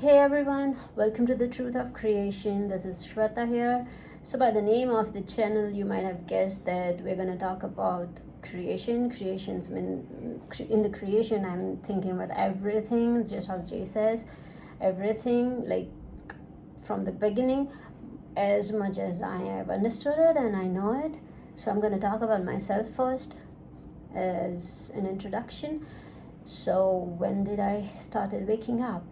Hey everyone, welcome to the Truth of Creation. This is Shweta here. So, by the name of the channel, you might have guessed that we're going to talk about creation. Creations mean in the creation, I'm thinking about everything, just how Jay says, everything like from the beginning, as much as I have understood it and I know it. So, I'm going to talk about myself first as an introduction. So, when did I started waking up?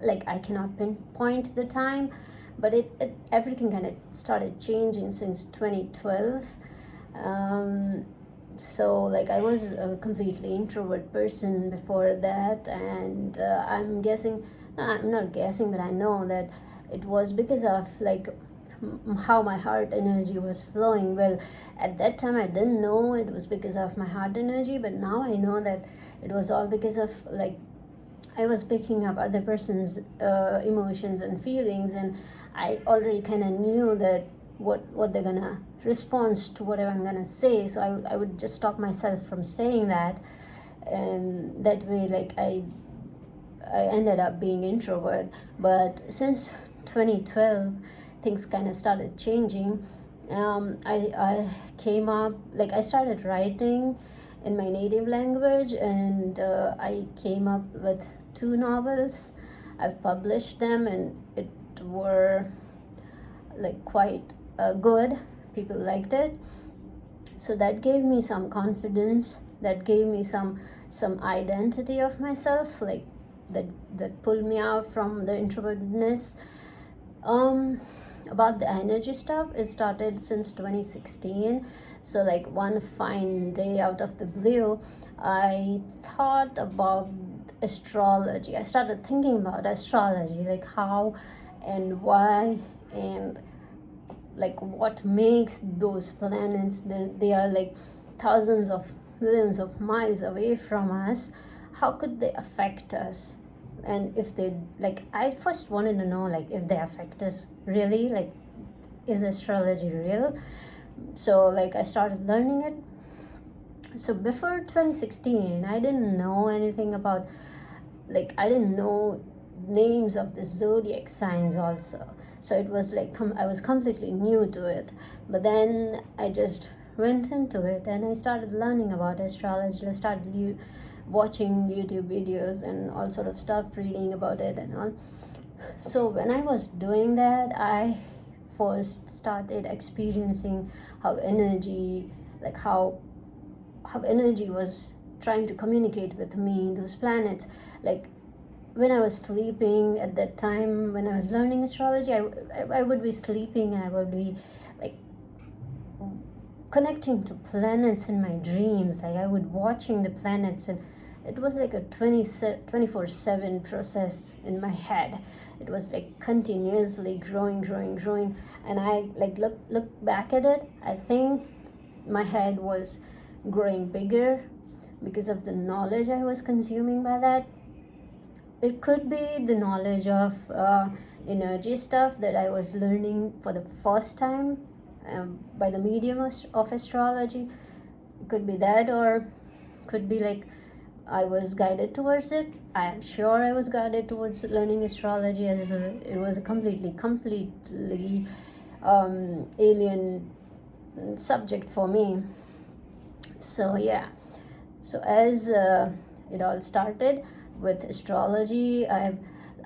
Like I cannot pinpoint the time, but it everything kind of started changing since 2012. So like I was a completely introvert person before that, and I'm not guessing, but I know that it was because of like how my heart energy was flowing. Well, at that time I didn't know it was because of my heart energy, but now I know that it was all because of like I was picking up other person's emotions and feelings, and I already kind of knew that what they're gonna respond to whatever I'm gonna say. So I would just stop myself from saying that, and that way, like I ended up being introvert. But since 2012, things kind of started changing. I came up like I started writing in my native language, and I came up with 2 novels. I've published them, and it were like quite good. People liked it, so that gave me some confidence. That gave me some identity of myself, like that pulled me out from the introvertedness. About the energy stuff, it started since 2016. So like one fine day out of the blue, I thought about astrology. I started thinking about astrology, like how and why, and like what makes those planets. They are like thousands of millions of miles away from us. How could they affect us? And if they, like, I first wanted to know, like, if they affect us really, like, is astrology real? So like I started learning it. So before 2016, I didn't know anything about, like, I didn't know names of the zodiac signs also. So it was like I was completely new to it. But then I just went into it and I started learning about astrology. I started watching YouTube videos and all sort of stuff, reading about it and all. So when I was doing that, I first started experiencing how energy, like how energy was trying to communicate with me, those planets. Like when I was sleeping at that time, when I was learning astrology, I would be sleeping and I would be like connecting to planets in my dreams. Like I would watching the planets, and it was like a 24/7 process in my head. It was like continuously growing, and I like look back at it. I think my head was growing bigger because of the knowledge I was consuming by that. It could be the knowledge of energy stuff that I was learning for the first time by the medium of astrology. It could be that, or could be like I was guided towards it. I am sure I was guided towards learning astrology, as it was a completely alien subject for me. So yeah, so as it all started with astrology, I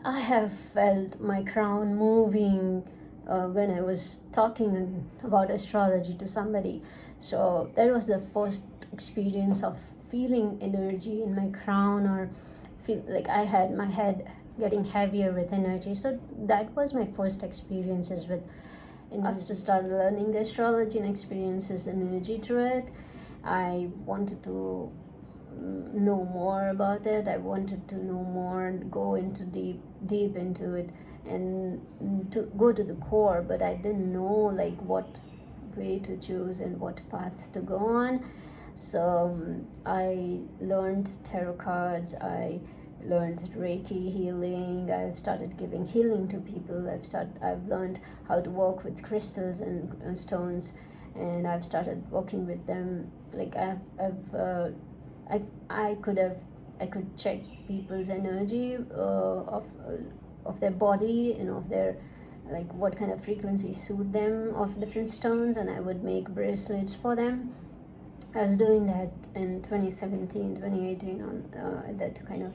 have felt my crown moving when I was talking about astrology to somebody. So that was the first experience of feeling energy in my crown, or feel like I had my head getting heavier with energy. So that was my first experiences with, and after started learning the astrology and experiences energy through it, I wanted to know more about it. I wanted to know more and go into deep into it and to go to the core, but I didn't know like what way to choose and what path to go on. So I learned tarot cards, I learned Reiki healing, I've started giving healing to people, I've learned how to work with crystals and stones, and I've started working with them. Like I could have I could check people's energy of their body and of their, like, what kind of frequencies suit them of different stones, and I would make bracelets for them. I was doing that in 2017, 2018 on at that kind of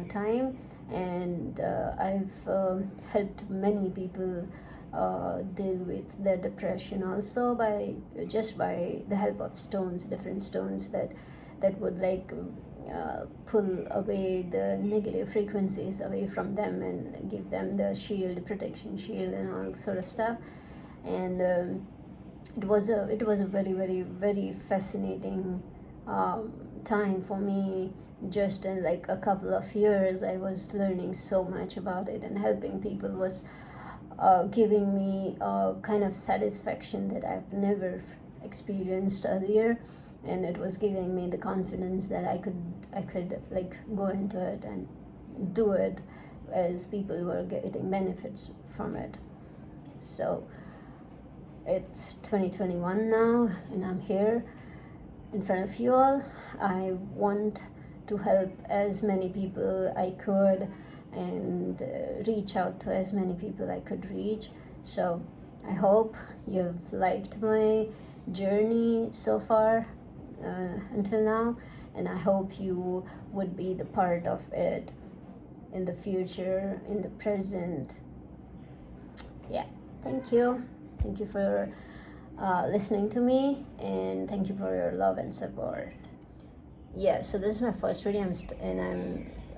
time, and I've helped many people deal with their depression also by the help of stones, different stones that would like pull away the negative frequencies away from them and give them the protection shield and all sort of stuff. And it was a very, very, very fascinating time for me. Just in like a couple of years, I was learning so much about it, and helping people was giving me a kind of satisfaction that I've never experienced earlier, and it was giving me the confidence that I could like go into it and do it, as people were getting benefits from it. So it's 2021 now, and I'm here in front of you all. I want to help as many people I could, and reach out to as many people I could reach. So I hope you've liked my journey so far until now, and I hope you would be the part of it in the future, in the present. Yeah, thank you for listening to me, and thank you for your love and support. Yeah, so this is my first video,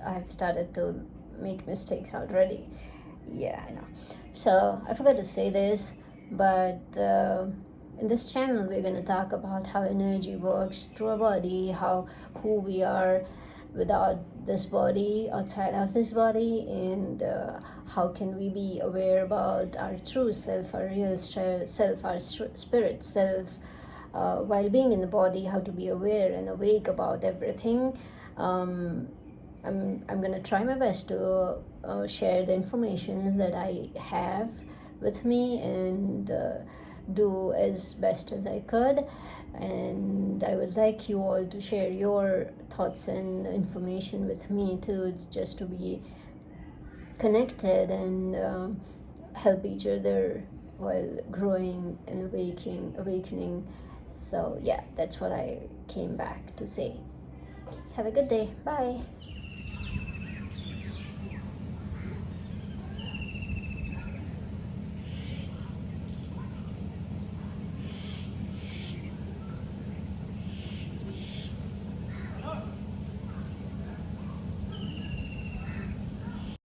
I've started to make mistakes already. Yeah, I know. So I forgot to say this, but in this channel we're going to talk about how energy works through our body, who we are without this body, outside of this body, and how can we be aware about our true self, our real self, our spirit self, while being in the body, how to be aware and awake about everything. I'm gonna try my best to share the information that I have with me, and do as best as I could. And I would like you all to share your thoughts and information with me too. It's just to be connected and help each other while growing and awakening. So yeah, that's what I came back to say. Have a good day. Bye.